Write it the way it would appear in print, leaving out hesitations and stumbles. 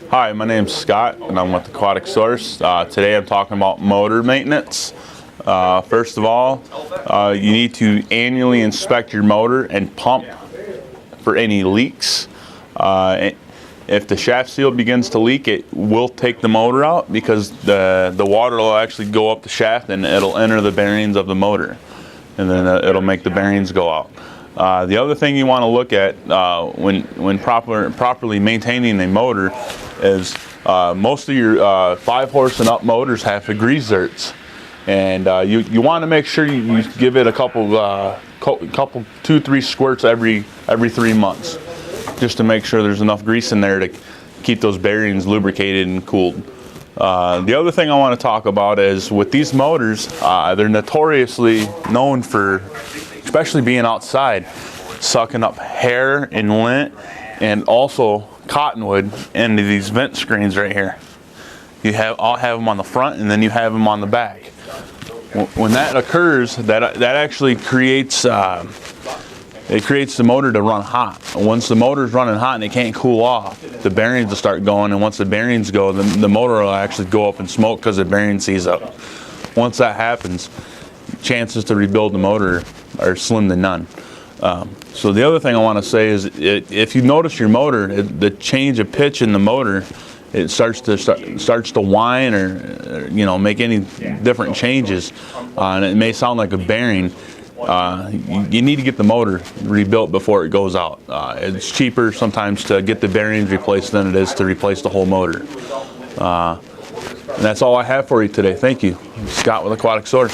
Hi, my name's Scott, and I'm with Aquatic Source. Today I'm talking about motor maintenance. First of all, you need to annually inspect your motor and pump for any leaks. If the shaft seal begins to leak, it will take the motor out because the water will actually go up the shaft and it'll enter the bearings of the motor, and then it'll make the bearings go out. The other thing you want to look at when properly maintaining a motor is most of your 5-horse and up motors have grease zerks, and you want to make sure you give it a couple 2-3 squirts every 3 months, just to make sure there's enough grease in there to keep those bearings lubricated and cooled. The other thing I want to talk about is with these motors, they're notoriously known for, especially being outside, sucking up hair and lint and also cottonwood into these vent screens right here. I'll have them on the front, and then you have them on the back. When that occurs, that actually creates the motor to run hot. Once the motor's running hot and it can't cool off, the bearings will start going, and once the bearings go, the motor will actually go up in smoke because the bearing sees up. Once that happens, chances to rebuild the motor are slim to none. So the other thing I want to say is, if you notice your motor, the change of pitch in the motor, it starts to whine or make any different changes, and it may sound like a bearing. You need to get the motor rebuilt before it goes out. It's cheaper sometimes to get the bearings replaced than it is to replace the whole motor. And that's all I have for you today. Thank you. Scott with Aquatic Source.